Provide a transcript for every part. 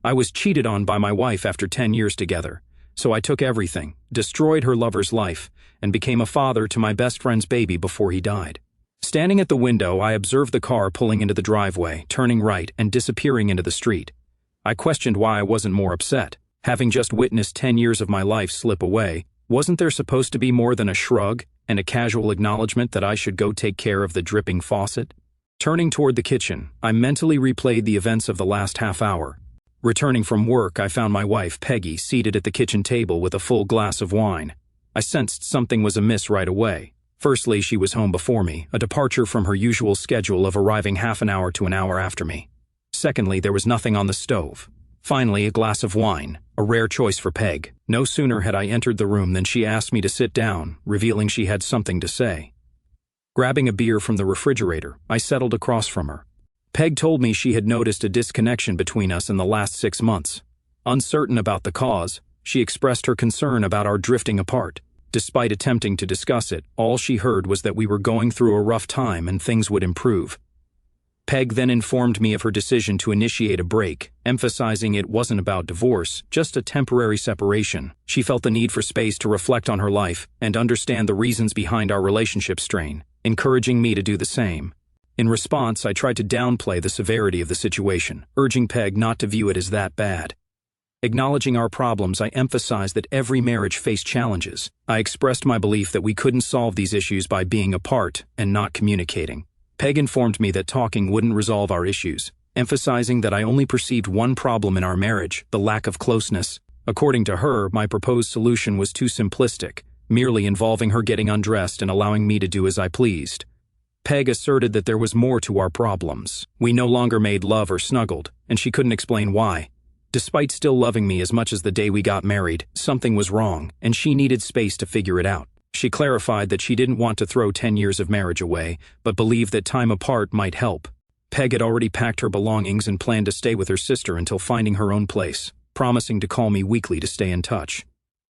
I was cheated on by my wife after 10 years together, so I took everything, destroyed her lover's life, and became a father to my best friend's baby before he died. Standing at the window, I observed the car pulling into the driveway, turning right, and disappearing into the street. I questioned why I wasn't more upset. Having just witnessed 10 years of my life slip away, wasn't there supposed to be more than a shrug and a casual acknowledgement that I should go take care of the dripping faucet? Turning toward the kitchen, I mentally replayed the events of the last half hour. Returning from work, I found my wife, Peggy, seated at the kitchen table with a full glass of wine. I sensed something was amiss right away. Firstly, she was home before me, a departure from her usual schedule of arriving half an hour to an hour after me. Secondly, there was nothing on the stove. Finally, a glass of wine, a rare choice for Peg. No sooner had I entered the room than she asked me to sit down, revealing she had something to say. Grabbing a beer from the refrigerator, I settled across from her. Peg told me she had noticed a disconnection between us in the last 6 months. Uncertain about the cause, she expressed her concern about our drifting apart. Despite attempting to discuss it, all she heard was that we were going through a rough time and things would improve. Peg then informed me of her decision to initiate a break, emphasizing it wasn't about divorce, just a temporary separation. She felt the need for space to reflect on her life and understand the reasons behind our relationship strain, encouraging me to do the same. In response, I tried to downplay the severity of the situation, urging Peg not to view it as that bad. Acknowledging our problems, I emphasized that every marriage faced challenges. I expressed my belief that we couldn't solve these issues by being apart and not communicating. Peg informed me that talking wouldn't resolve our issues, emphasizing that I only perceived one problem in our marriage, the lack of closeness. According to her, my proposed solution was too simplistic, merely involving her getting undressed and allowing me to do as I pleased. Peg asserted that there was more to our problems. We no longer made love or snuggled, and she couldn't explain why. Despite still loving me as much as the day we got married, something was wrong, and she needed space to figure it out. She clarified that she didn't want to throw 10 years of marriage away, but believed that time apart might help. Peg had already packed her belongings and planned to stay with her sister until finding her own place, promising to call me weekly to stay in touch.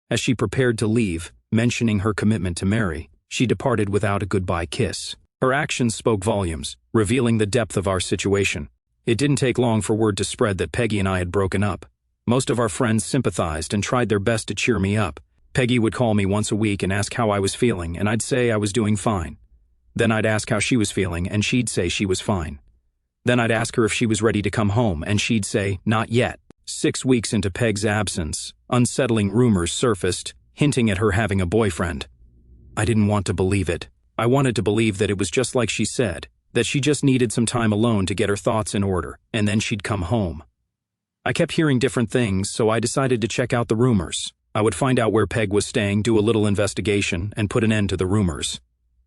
As she prepared to leave, mentioning her commitment to marry, she departed without a goodbye kiss. Her actions spoke volumes, revealing the depth of our situation. It didn't take long for word to spread that Peggy and I had broken up. Most of our friends sympathized and tried their best to cheer me up. Peggy would call me once a week and ask how I was feeling, and I'd say I was doing fine. Then I'd ask how she was feeling, and she'd say she was fine. Then I'd ask her if she was ready to come home, and she'd say, not yet. 6 weeks into Peg's absence, unsettling rumors surfaced, hinting at her having a boyfriend. I didn't want to believe it. I wanted to believe that it was just like she said, that she just needed some time alone to get her thoughts in order, and then she'd come home. I kept hearing different things, so I decided to check out the rumors. I would find out where Peg was staying, do a little investigation, and put an end to the rumors.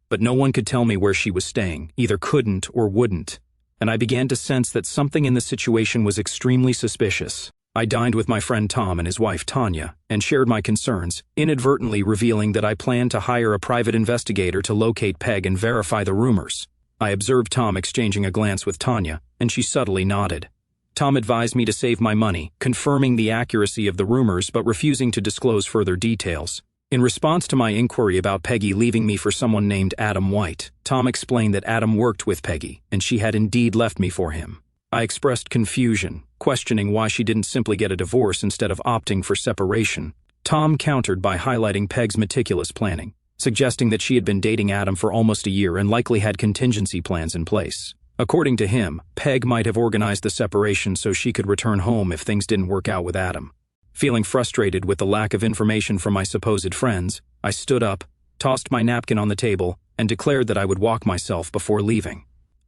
But no one could tell me where she was staying, either couldn't or wouldn't, and I began to sense that something in the situation was extremely suspicious. I dined with my friend Tom and his wife Tanya, and shared my concerns, inadvertently revealing that I planned to hire a private investigator to locate Peg and verify the rumors. I observed Tom exchanging a glance with Tanya, and she subtly nodded. Tom advised me to save my money, confirming the accuracy of the rumors but refusing to disclose further details. In response to my inquiry about Peggy leaving me for someone named Adam White, Tom explained that Adam worked with Peggy, and she had indeed left me for him. I expressed confusion, questioning why she didn't simply get a divorce instead of opting for separation. Tom countered by highlighting Peg's meticulous planning, suggesting that she had been dating Adam for almost a year and likely had contingency plans in place. According to him, Peg might have organized the separation so she could return home if things didn't work out with Adam. Feeling frustrated with the lack of information from my supposed friends, I stood up, tossed my napkin on the table, and declared that I would walk myself before leaving.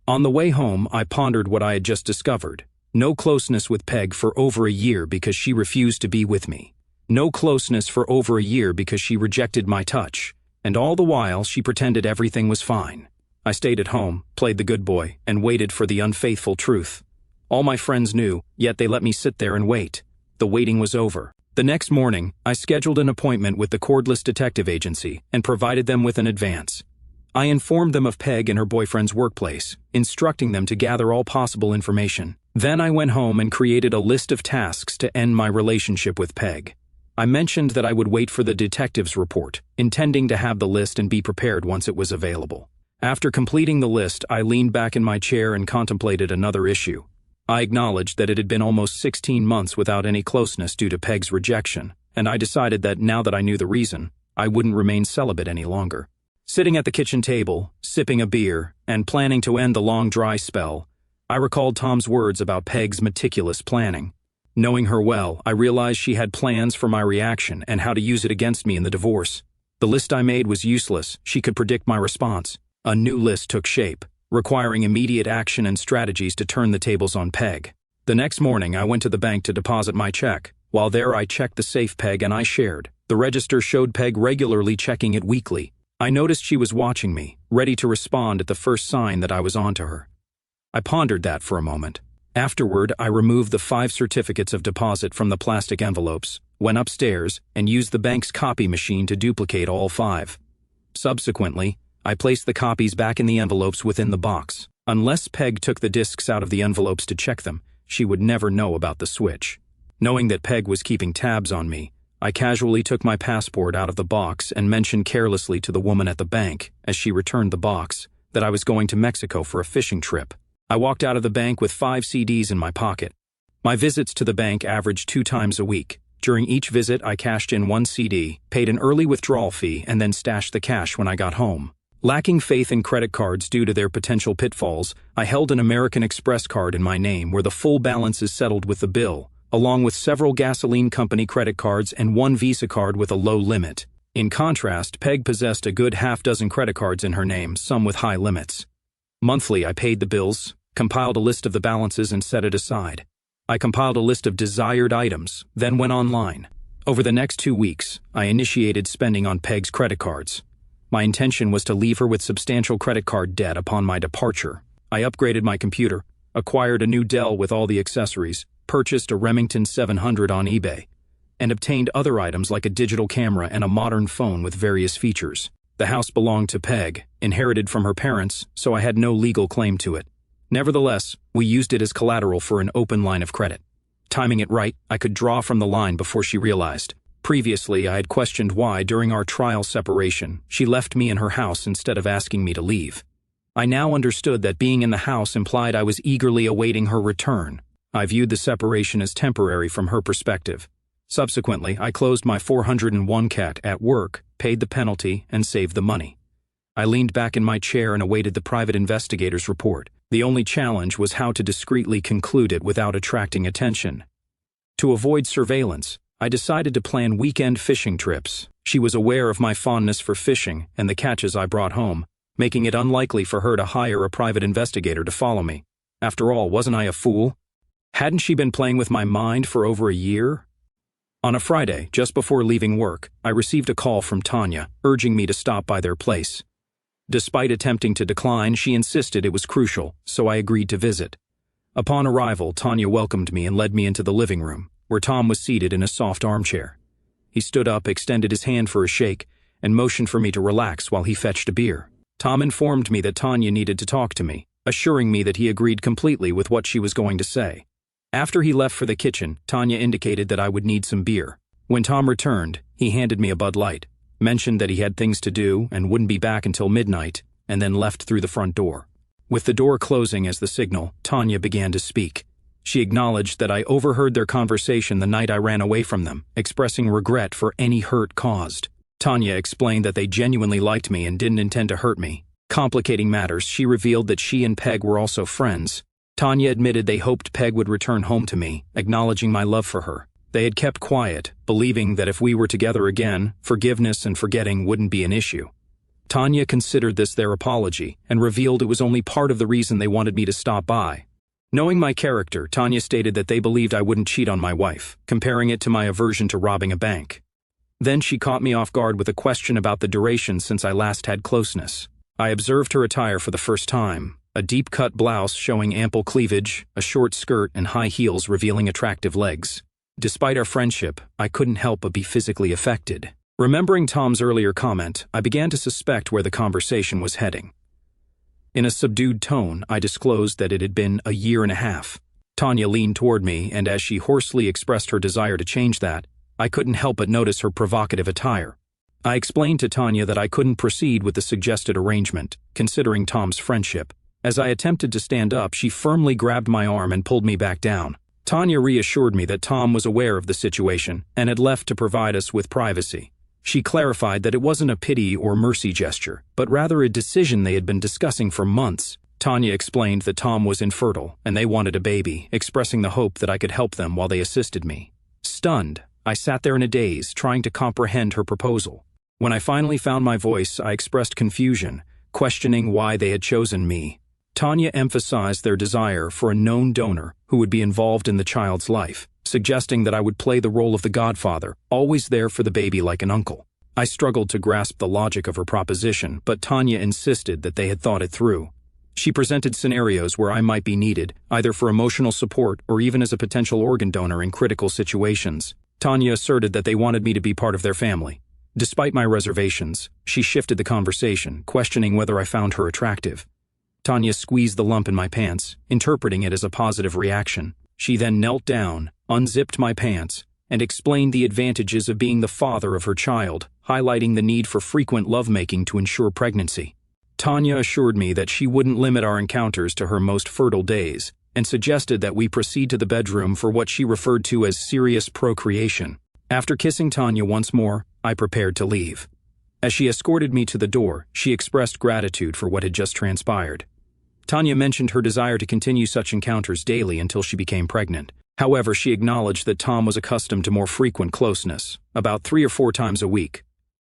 On the way home, I pondered what I had just discovered. No closeness with Peg for over a year because she refused to be with me. No closeness for over a year because she rejected my touch. And all the while, she pretended everything was fine. I stayed at home, played the good boy, and waited for the unfaithful truth. All my friends knew, yet they let me sit there and wait. The waiting was over. The next morning, I scheduled an appointment with the cordless detective agency and provided them with an advance. I informed them of Peg and her boyfriend's workplace, instructing them to gather all possible information. Then I went home and created a list of tasks to end my relationship with Peg. I mentioned that I would wait for the detective's report, intending to have the list and be prepared once it was available. After completing the list, I leaned back in my chair and contemplated another issue. I acknowledged that it had been almost 16 months without any closeness due to Peg's rejection, and I decided that now that I knew the reason, I wouldn't remain celibate any longer. Sitting at the kitchen table, sipping a beer, and planning to end the long dry spell, I recalled Tom's words about Peg's meticulous planning. Knowing her well, I realized she had plans for my reaction and how to use it against me in the divorce. The list I made was useless. She could predict my response. A new list took shape, requiring immediate action and strategies to turn the tables on Peg. The next morning, I went to the bank to deposit my check. While there, I checked the safe Peg and I shared. The register showed Peg regularly checking it weekly. I noticed she was watching me, ready to respond at the first sign that I was onto her. I pondered that for a moment. Afterward, I removed the 5 certificates of deposit from the plastic envelopes, went upstairs, and used the bank's copy machine to duplicate all 5. Subsequently, I placed the copies back in the envelopes within the box. Unless Peg took the discs out of the envelopes to check them, she would never know about the switch. Knowing that Peg was keeping tabs on me, I casually took my passport out of the box and mentioned carelessly to the woman at the bank, as she returned the box, that I was going to Mexico for a fishing trip. I walked out of the bank with 5 CDs in my pocket. My visits to the bank averaged 2 times a week. During each visit, I cashed in 1 CD, paid an early withdrawal fee, and then stashed the cash when I got home. Lacking faith in credit cards due to their potential pitfalls, I held an American Express card in my name where the full balance is settled with the bill, along with several gasoline company credit cards and 1 Visa card with a low limit. In contrast, Peg possessed a good half-dozen credit cards in her name, some with high limits. Monthly, I paid the bills, compiled a list of the balances and set it aside. I compiled a list of desired items, then went online. Over the next 2 weeks, I initiated spending on Peg's credit cards. My intention was to leave her with substantial credit card debt upon my departure. I upgraded my computer, acquired a new Dell with all the accessories, purchased a Remington 700 on eBay, and obtained other items like a digital camera and a modern phone with various features. The house belonged to Peg, inherited from her parents, so I had no legal claim to it. Nevertheless, we used it as collateral for an open line of credit. Timing it right, I could draw from the line before she realized. Previously, I had questioned why, during our trial separation, she left me in her house instead of asking me to leave. I now understood that being in the house implied I was eagerly awaiting her return. I viewed the separation as temporary from her perspective. Subsequently, I closed my 401 cat at work, paid the penalty, and saved the money. I leaned back in my chair and awaited the private investigator's report. The only challenge was how to discreetly conclude it without attracting attention. To avoid surveillance, I decided to plan weekend fishing trips. She was aware of my fondness for fishing and the catches I brought home, making it unlikely for her to hire a private investigator to follow me. After all, wasn't I a fool? Hadn't she been playing with my mind for over a year? On a Friday, just before leaving work, I received a call from Tanya, urging me to stop by their place. Despite attempting to decline, she insisted it was crucial, so I agreed to visit. Upon arrival, Tanya welcomed me and led me into the living room, where Tom was seated in a soft armchair. He stood up, extended his hand for a shake, and motioned for me to relax while he fetched a beer. Tom informed me that Tanya needed to talk to me, assuring me that he agreed completely with what she was going to say. After he left for the kitchen, Tanya indicated that I would need some beer. When Tom returned, he handed me a Bud Light, mentioned that he had things to do and wouldn't be back until midnight, and then left through the front door. With the door closing as the signal, Tanya began to speak. She acknowledged that I overheard their conversation the night I ran away from them, expressing regret for any hurt caused. Tanya explained that they genuinely liked me and didn't intend to hurt me. Complicating matters, she revealed that she and Peg were also friends. Tanya admitted they hoped Peg would return home to me, acknowledging my love for her. They had kept quiet, believing that if we were together again, forgiveness and forgetting wouldn't be an issue. Tanya considered this their apology and revealed it was only part of the reason they wanted me to stop by. Knowing my character, Tanya stated that they believed I wouldn't cheat on my wife, comparing it to my aversion to robbing a bank. Then she caught me off guard with a question about the duration since I last had closeness. I observed her attire for the first time, a deep-cut blouse showing ample cleavage, a short skirt, and high heels revealing attractive legs. Despite our friendship, I couldn't help but be physically affected. Remembering Tom's earlier comment, I began to suspect where the conversation was heading. In a subdued tone, I disclosed that it had been a year and a half. Tanya leaned toward me, and as she hoarsely expressed her desire to change that, I couldn't help but notice her provocative attire. I explained to Tanya that I couldn't proceed with the suggested arrangement, considering Tom's friendship. As I attempted to stand up, she firmly grabbed my arm and pulled me back down. Tanya reassured me that Tom was aware of the situation and had left to provide us with privacy. She clarified that it wasn't a pity or mercy gesture, but rather a decision they had been discussing for months. Tanya explained that Tom was infertile and they wanted a baby, expressing the hope that I could help them while they assisted me. Stunned, I sat there in a daze, trying to comprehend her proposal. When I finally found my voice, I expressed confusion, questioning why they had chosen me. Tanya emphasized their desire for a known donor who would be involved in the child's life, suggesting that I would play the role of the godfather, always there for the baby like an uncle. I struggled to grasp the logic of her proposition, but Tanya insisted that they had thought it through. She presented scenarios where I might be needed, either for emotional support or even as a potential organ donor in critical situations. Tanya asserted that they wanted me to be part of their family. Despite my reservations, she shifted the conversation, questioning whether I found her attractive. Tanya squeezed the lump in my pants, interpreting it as a positive reaction. She then knelt down, unzipped my pants, and explained the advantages of being the father of her child, highlighting the need for frequent lovemaking to ensure pregnancy. Tanya assured me that she wouldn't limit our encounters to her most fertile days, and suggested that we proceed to the bedroom for what she referred to as serious procreation. After kissing Tanya once more, I prepared to leave. As she escorted me to the door, she expressed gratitude for what had just transpired. Tanya mentioned her desire to continue such encounters daily until she became pregnant. However, she acknowledged that Tom was accustomed to more frequent closeness, about 3 or 4 times a week.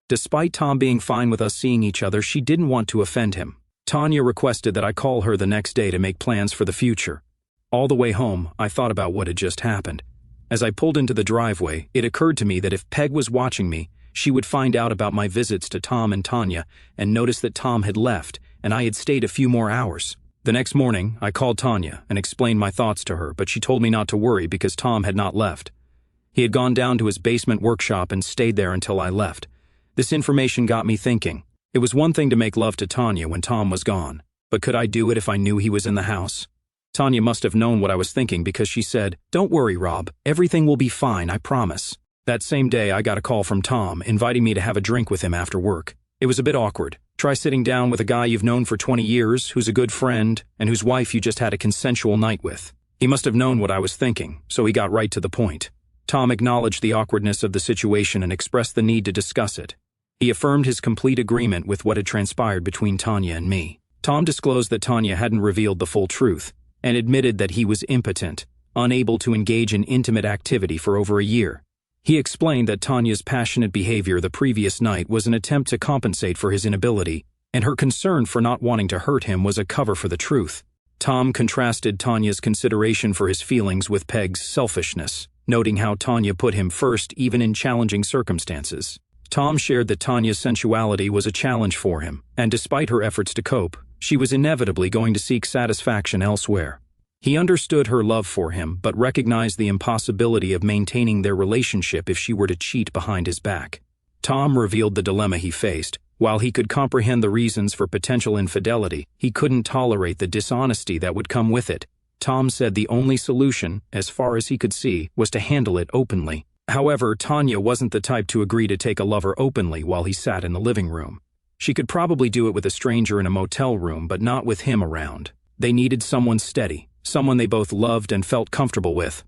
Despite Tom being fine with us seeing each other, she didn't want to offend him. Tanya requested that I call her the next day to make plans for the future. All the way home, I thought about what had just happened. As I pulled into the driveway, it occurred to me that if Peg was watching me, she would find out about my visits to Tom and Tanya and notice that Tom had left and I had stayed a few more hours. The next morning, I called Tanya and explained my thoughts to her, but she told me not to worry because Tom had not left. He had gone down to his basement workshop and stayed there until I left. This information got me thinking. It was one thing to make love to Tanya when Tom was gone, but could I do it if I knew he was in the house? Tanya must have known what I was thinking because she said, "Don't worry, Rob. Everything will be fine, I promise." That same day, I got a call from Tom, inviting me to have a drink with him after work. It was a bit awkward. Try sitting down with a guy you've known for 20 years, who's a good friend, and whose wife you just had a consensual night with. He must have known what I was thinking, so he got right to the point. Tom acknowledged the awkwardness of the situation and expressed the need to discuss it. He affirmed his complete agreement with what had transpired between Tanya and me. Tom disclosed that Tanya hadn't revealed the full truth, and admitted that he was impotent, unable to engage in intimate activity for over a year. He explained that Tanya's passionate behavior the previous night was an attempt to compensate for his inability, and her concern for not wanting to hurt him was a cover for the truth. Tom contrasted Tanya's consideration for his feelings with Peg's selfishness, noting how Tanya put him first even in challenging circumstances. Tom shared that Tanya's sensuality was a challenge for him, and despite her efforts to cope, she was inevitably going to seek satisfaction elsewhere. He understood her love for him, but recognized the impossibility of maintaining their relationship if she were to cheat behind his back. Tom revealed the dilemma he faced. While he could comprehend the reasons for potential infidelity, he couldn't tolerate the dishonesty that would come with it. Tom said the only solution, as far as he could see, was to handle it openly. However, Tanya wasn't the type to agree to take a lover openly while he sat in the living room. She could probably do it with a stranger in a motel room, but not with him around. They needed someone steady, someone they both loved and felt comfortable with.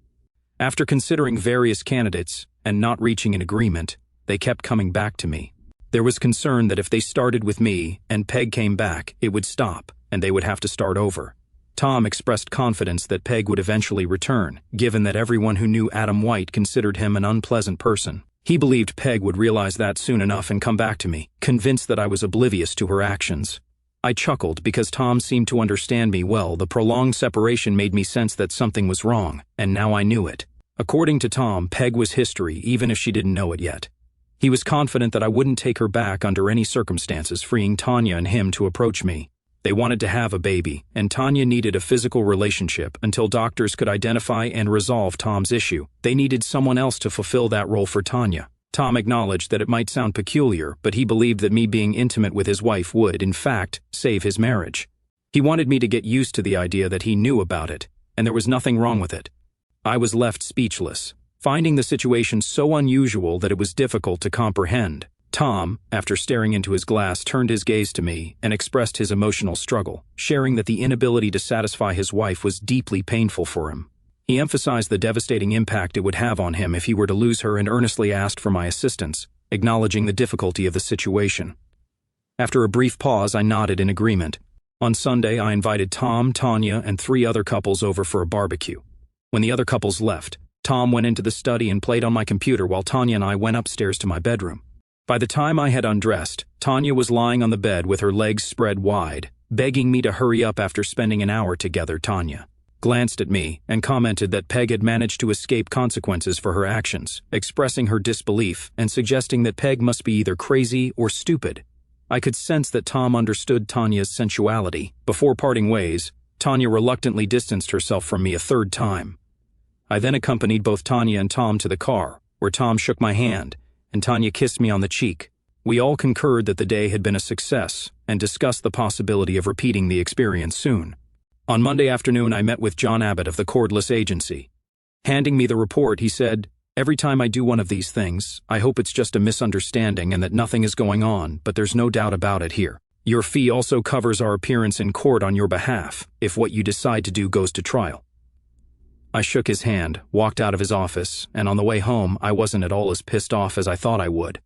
After considering various candidates and not reaching an agreement, they kept coming back to me. There was concern that if they started with me and Peg came back, it would stop and they would have to start over. Tom expressed confidence that Peg would eventually return, given that everyone who knew Adam White considered him an unpleasant person. He believed Peg would realize that soon enough and come back to me, convinced that I was oblivious to her actions. I chuckled because Tom seemed to understand me well. The prolonged separation made me sense that something was wrong, and now I knew it. According to Tom, Peg was history, even if she didn't know it yet. He was confident that I wouldn't take her back under any circumstances, freeing Tanya and him to approach me. They wanted to have a baby, and Tanya needed a physical relationship until doctors could identify and resolve Tom's issue. They needed someone else to fulfill that role for Tanya. Tom acknowledged that it might sound peculiar, but he believed that me being intimate with his wife would, in fact, save his marriage. He wanted me to get used to the idea that he knew about it, and there was nothing wrong with it. I was left speechless, finding the situation so unusual that it was difficult to comprehend. Tom, after staring into his glass, turned his gaze to me and expressed his emotional struggle, sharing that the inability to satisfy his wife was deeply painful for him. He emphasized the devastating impact it would have on him if he were to lose her and earnestly asked for my assistance, acknowledging the difficulty of the situation. After a brief pause, I nodded in agreement. On Sunday, I invited Tom, Tanya, and 3 other couples over for a barbecue. When the other couples left, Tom went into the study and played on my computer while Tanya and I went upstairs to my bedroom. By the time I had undressed, Tanya was lying on the bed with her legs spread wide, begging me to hurry up after spending an hour together. Tanya glanced at me and commented that Peg had managed to escape consequences for her actions, expressing her disbelief and suggesting that Peg must be either crazy or stupid. I could sense that Tom understood Tanya's sensuality. Before parting ways, Tanya reluctantly distanced herself from me a 3rd time. I then accompanied both Tanya and Tom to the car, where Tom shook my hand and Tanya kissed me on the cheek. We all concurred that the day had been a success and discussed the possibility of repeating the experience soon. On Monday afternoon, I met with John Abbott of the Cordless Agency. Handing me the report, he said, "Every time I do one of these things, I hope it's just a misunderstanding and that nothing is going on, but there's no doubt about it here. Your fee also covers our appearance in court on your behalf if what you decide to do goes to trial." I shook his hand, walked out of his office, and on the way home, I wasn't at all as pissed off as I thought I would.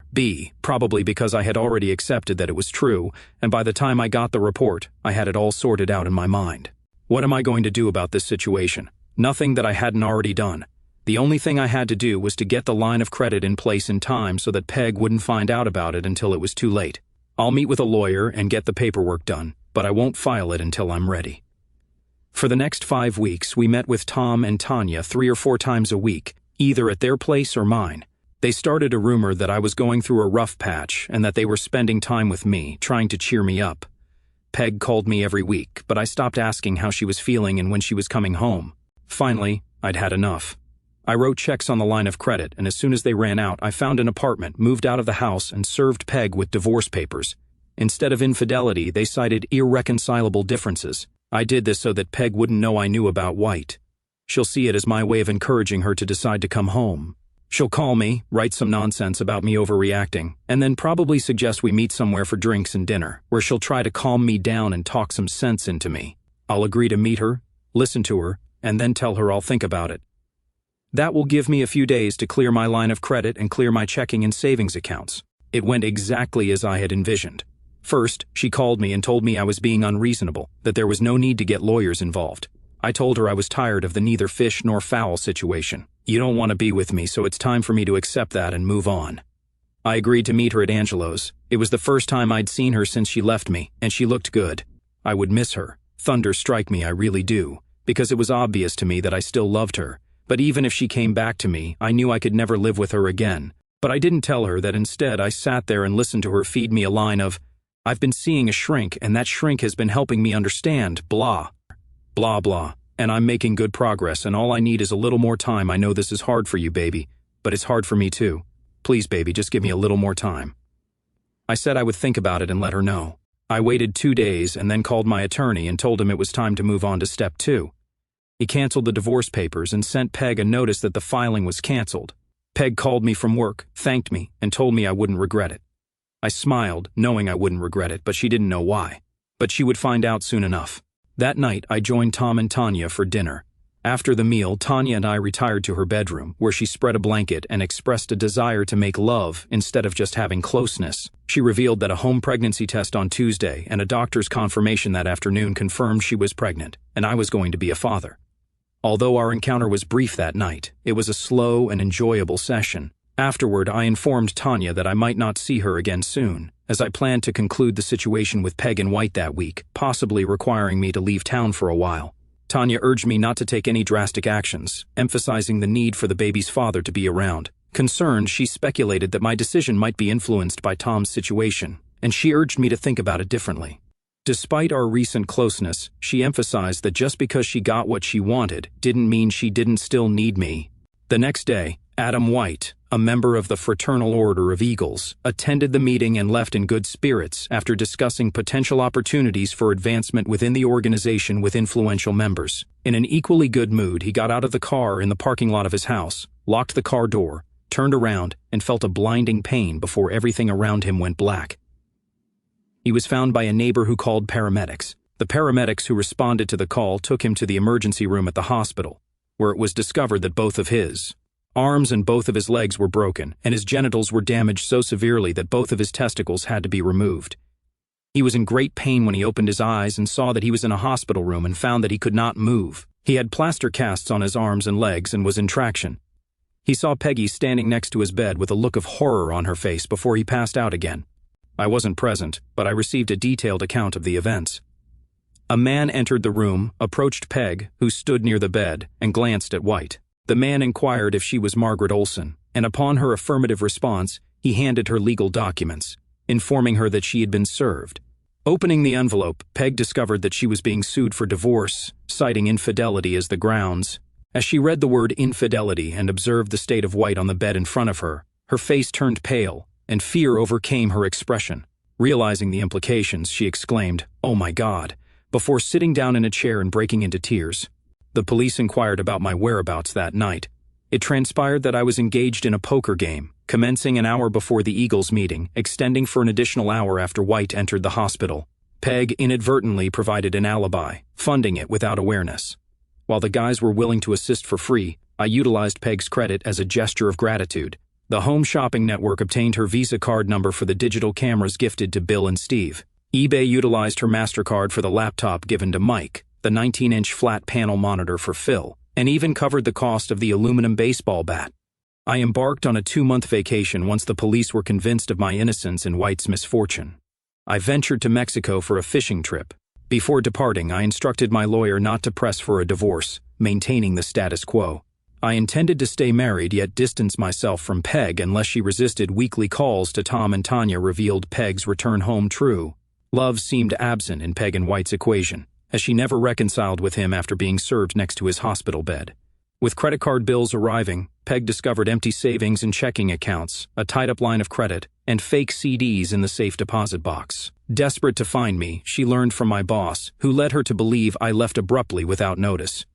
Probably because I had already accepted that it was true, and by the time I got the report, I had it all sorted out in my mind. What am I going to do about this situation? Nothing that I hadn't already done. The only thing I had to do was to get the line of credit in place in time so that Peg wouldn't find out about it until it was too late. I'll meet with a lawyer and get the paperwork done, but I won't file it until I'm ready. For the next 5 weeks, we met with Tom and Tanya 3 or 4 times a week, either at their place or mine. They started a rumor that I was going through a rough patch and that they were spending time with me, trying to cheer me up. Peg called me every week, but I stopped asking how she was feeling and when she was coming home. Finally, I'd had enough. I wrote checks on the line of credit, and as soon as they ran out, I found an apartment, moved out of the house, and served Peg with divorce papers. Instead of infidelity, they cited irreconcilable differences. I did this so that Peg wouldn't know I knew about White. She'll see it as my way of encouraging her to decide to come home. She'll call me, write some nonsense about me overreacting, and then probably suggest we meet somewhere for drinks and dinner, where she'll try to calm me down and talk some sense into me. I'll agree to meet her, listen to her, and then tell her I'll think about it. That will give me a few days to clear my line of credit and clear my checking and savings accounts. It went exactly as I had envisioned. First, she called me and told me I was being unreasonable, that there was no need to get lawyers involved. I told her I was tired of the neither fish nor fowl situation. You don't want to be with me, so it's time for me to accept that and move on. I agreed to meet her at Angelo's. It was the first time I'd seen her since she left me, and she looked good. I would miss her. Thunder strike me, I really do, because it was obvious to me that I still loved her. But even if she came back to me, I knew I could never live with her again. But I didn't tell her that. Instead, I sat there and listened to her feed me a line of, "I've been seeing a shrink, and that shrink has been helping me understand, blah, blah, blah. And I'm making good progress, and all I need is a little more time. I know this is hard for you, baby, but it's hard for me too. Please, baby, just give me a little more time." I said I would think about it and let her know. I waited 2 days and then called my attorney and told him it was time to move on to step 2. He canceled the divorce papers and sent Peg a notice that the filing was canceled. Peg called me from work, thanked me, and told me I wouldn't regret it. I smiled, knowing I wouldn't regret it, but she didn't know why. But she would find out soon enough. That night, I joined Tom and Tanya for dinner. After the meal, Tanya and I retired to her bedroom, where she spread a blanket and expressed a desire to make love instead of just having closeness. She revealed that a home pregnancy test on Tuesday and a doctor's confirmation that afternoon confirmed she was pregnant, and I was going to be a father. Although our encounter was brief that night, it was a slow and enjoyable session. Afterward, I informed Tanya that I might not see her again soon, as I planned to conclude the situation with Peg and White that week, possibly requiring me to leave town for a while. Tanya urged me not to take any drastic actions, emphasizing the need for the baby's father to be around. Concerned, she speculated that my decision might be influenced by Tom's situation, and she urged me to think about it differently. Despite our recent closeness, she emphasized that just because she got what she wanted didn't mean she didn't still need me. The next day, Adam White, a member of the Fraternal Order of Eagles, attended the meeting and left in good spirits after discussing potential opportunities for advancement within the organization with influential members. In an equally good mood, he got out of the car in the parking lot of his house, locked the car door, turned around, and felt a blinding pain before everything around him went black. He was found by a neighbor who called paramedics. The paramedics who responded to the call took him to the emergency room at the hospital, where it was discovered that both of his arms and both of his legs were broken, and his genitals were damaged so severely that both of his testicles had to be removed. He was in great pain when he opened his eyes and saw that he was in a hospital room and found that he could not move. He had plaster casts on his arms and legs and was in traction. He saw Peggy standing next to his bed with a look of horror on her face before he passed out again. I wasn't present, but I received a detailed account of the events. A man entered the room, approached Peg, who stood near the bed, and glanced at White. The man inquired if she was Margaret Olson, and upon her affirmative response, he handed her legal documents, informing her that she had been served. Opening the envelope, Peg discovered that she was being sued for divorce, citing infidelity as the grounds. As she read the word infidelity and observed the state of White on the bed in front of her face turned pale, and fear overcame her expression. Realizing the implications, she exclaimed, "Oh my God," before sitting down in a chair and breaking into tears. The police inquired about my whereabouts that night. It transpired that I was engaged in a poker game, commencing an hour before the Eagles meeting, extending for an additional hour after White entered the hospital. Peg inadvertently provided an alibi, funding it without awareness. While the guys were willing to assist for free, I utilized Peg's credit as a gesture of gratitude. The Home Shopping Network obtained her Visa card number for the digital cameras gifted to Bill and Steve. eBay utilized her MasterCard for the laptop given to Mike, the 19-inch flat panel monitor for Phil, and even covered the cost of the aluminum baseball bat. I embarked on a 2-month vacation once the police were convinced of my innocence in White's misfortune. I ventured to Mexico for a fishing trip. Before departing, I instructed my lawyer not to press for a divorce, maintaining the status quo. I intended to stay married yet distance myself from Peg unless she resisted weekly calls to Tom and Tanya revealed Peg's return home true. Love seemed absent in Peg and White's equation, as she never reconciled with him after being served next to his hospital bed. With credit card bills arriving, Peg discovered empty savings and checking accounts, a tied-up line of credit, and fake CDs in the safe deposit box. Desperate to find me, she learned from my boss, who led her to believe I left abruptly without notice.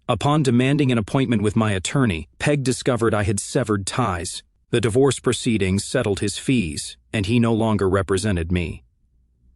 Upon demanding an appointment with my attorney, Peg discovered I had severed ties. The divorce proceedings settled his fees, and he no longer represented me.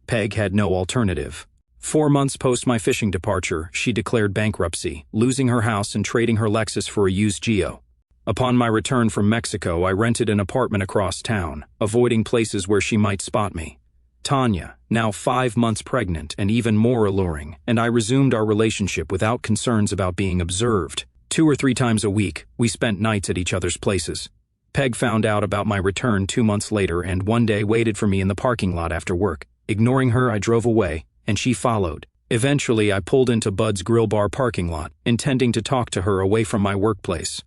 Peg had no alternative. 4 months post my fishing departure, she declared bankruptcy, losing her house and trading her Lexus for a used Geo. Upon my return from Mexico, I rented an apartment across town, avoiding places where she might spot me. Tanya, now 5 months pregnant and even more alluring, and I resumed our relationship without concerns about being observed. 2 or 3 times a week, we spent nights at each other's places. Peg found out about my return 2 months later and one day waited for me in the parking lot after work. Ignoring her, I drove away, and she followed. Eventually, I pulled into Bud's Grill Bar parking lot, intending to talk to her away from my workplace.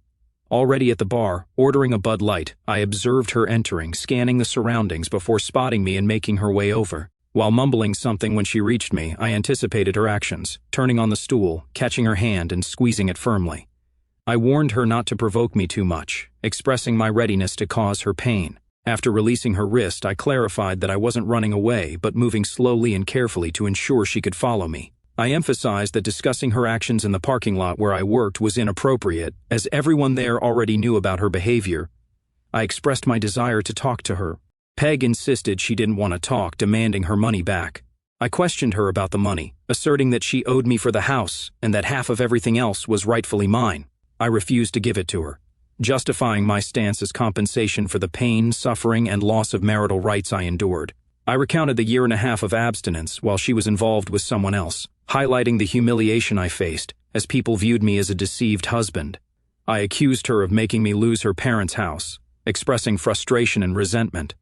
Already at the bar, ordering a Bud Light, I observed her entering, scanning the surroundings before spotting me and making her way over. While mumbling something when she reached me, I anticipated her actions, turning on the stool, catching her hand and squeezing it firmly. I warned her not to provoke me too much, expressing my readiness to cause her pain. After releasing her wrist, I clarified that I wasn't running away but moving slowly and carefully to ensure she could follow me. I emphasized that discussing her actions in the parking lot where I worked was inappropriate, as everyone there already knew about her behavior. I expressed my desire to talk to her. Peg insisted she didn't want to talk, demanding her money back. I questioned her about the money, asserting that she owed me for the house and that half of everything else was rightfully mine. I refused to give it to her, justifying my stance as compensation for the pain, suffering, and loss of marital rights I endured. I recounted the 1.5 years of abstinence while she was involved with someone else, highlighting the humiliation I faced as people viewed me as a deceived husband. I accused her of making me lose her parents' house, expressing frustration and resentment.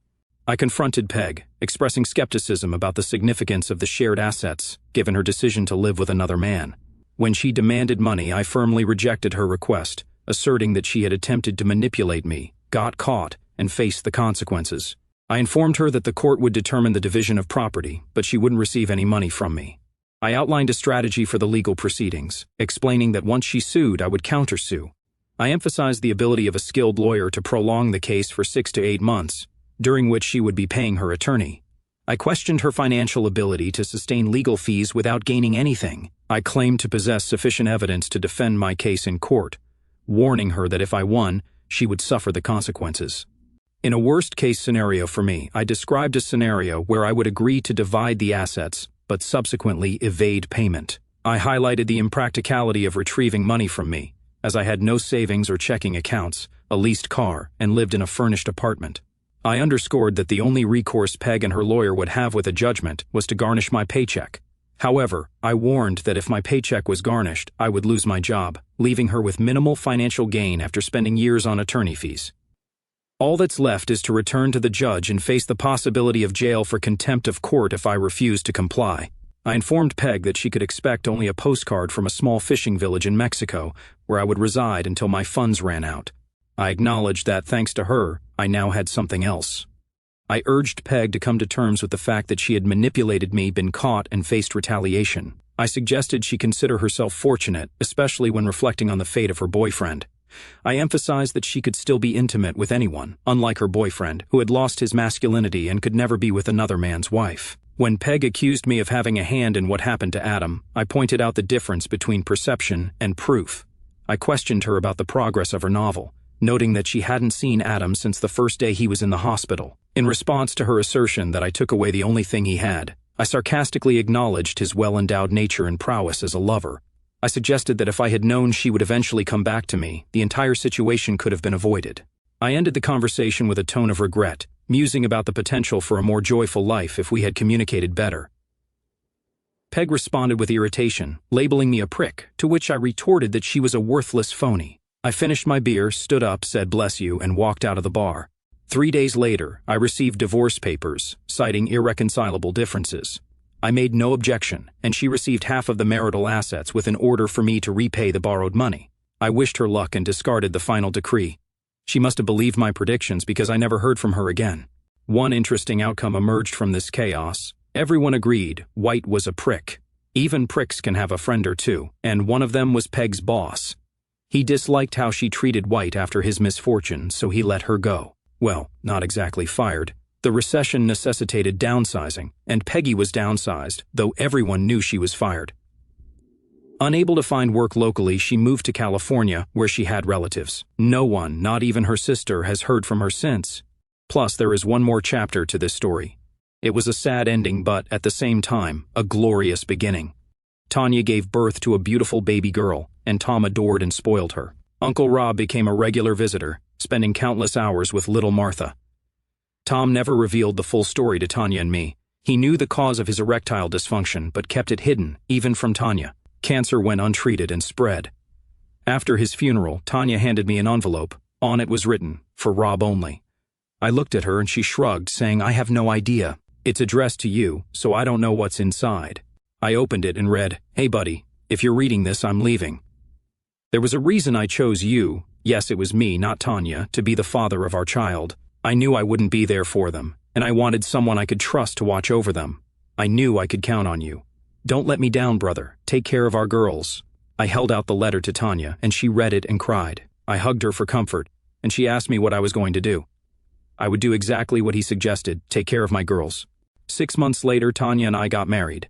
I confronted Peg, expressing skepticism about the significance of the shared assets, given her decision to live with another man. When she demanded money, I firmly rejected her request, asserting that she had attempted to manipulate me, got caught, and faced the consequences. I informed her that the court would determine the division of property, but she wouldn't receive any money from me. I outlined a strategy for the legal proceedings, explaining that once she sued, I would countersue. I emphasized the ability of a skilled lawyer to prolong the case for 6 to 8 months, during which she would be paying her attorney. I questioned her financial ability to sustain legal fees without gaining anything. I claimed to possess sufficient evidence to defend my case in court, warning her that if I won, she would suffer the consequences. In a worst-case scenario for me, I described a scenario where I would agree to divide the assets, but subsequently evade payment. I highlighted the impracticality of retrieving money from me, as I had no savings or checking accounts, a leased car, and lived in a furnished apartment. I underscored that the only recourse Peg and her lawyer would have with a judgment was to garnish my paycheck. However, I warned that if my paycheck was garnished, I would lose my job, leaving her with minimal financial gain after spending years on attorney fees. All that's left is to return to the judge and face the possibility of jail for contempt of court if I refuse to comply. I informed Peg that she could expect only a postcard from a small fishing village in Mexico, where I would reside until my funds ran out. I acknowledged that, thanks to her, I now had something else. I urged Peg to come to terms with the fact that she had manipulated me, been caught, and faced retaliation. I suggested she consider herself fortunate, especially when reflecting on the fate of her boyfriend. I emphasized that she could still be intimate with anyone, unlike her boyfriend, who had lost his masculinity and could never be with another man's wife. When Peg accused me of having a hand in what happened to Adam, I pointed out the difference between perception and proof. I questioned her about the progress of her novel, noting that she hadn't seen Adam since the first day he was in the hospital. In response to her assertion that I took away the only thing he had, I sarcastically acknowledged his well-endowed nature and prowess as a lover. I suggested that if I had known she would eventually come back to me, the entire situation could have been avoided. I ended the conversation with a tone of regret, musing about the potential for a more joyful life if we had communicated better. Peg responded with irritation, labeling me a prick, to which I retorted that she was a worthless phony. I finished my beer, stood up, said bless you, and walked out of the bar. 3 days later, I received divorce papers, citing irreconcilable differences. I made no objection, and she received half of the marital assets with an order for me to repay the borrowed money. I wished her luck and discarded the final decree. She must have believed my predictions because I never heard from her again. One interesting outcome emerged from this chaos. Everyone agreed White was a prick. Even pricks can have a friend or two, and one of them was Peg's boss. He disliked how she treated White after his misfortune, so he let her go. Well, not exactly fired. The recession necessitated downsizing, and Peggy was downsized, though everyone knew she was fired. Unable to find work locally, she moved to California, where she had relatives. No one, not even her sister, has heard from her since. Plus, there is one more chapter to this story. It was a sad ending, but, at the same time, a glorious beginning. Tanya gave birth to a beautiful baby girl, and Tom adored and spoiled her. Uncle Rob became a regular visitor, spending countless hours with little Martha. Tom never revealed the full story to Tanya and me. He knew the cause of his erectile dysfunction, but kept it hidden, even from Tanya. Cancer went untreated and spread. After his funeral, Tanya handed me an envelope. On it was written, "For Rob only." I looked at her and she shrugged, saying, "I have no idea. It's addressed to you, so I don't know what's inside." I opened it and read, "Hey buddy, if you're reading this, I'm leaving. There was a reason I chose you, yes it was me, not Tanya, to be the father of our child. I knew I wouldn't be there for them, and I wanted someone I could trust to watch over them. I knew I could count on you. Don't let me down, brother. Take care of our girls." I held out the letter to Tanya, and she read it and cried. I hugged her for comfort, and she asked me what I was going to do. I would do exactly what he suggested, take care of my girls. 6 months later, Tanya and I got married.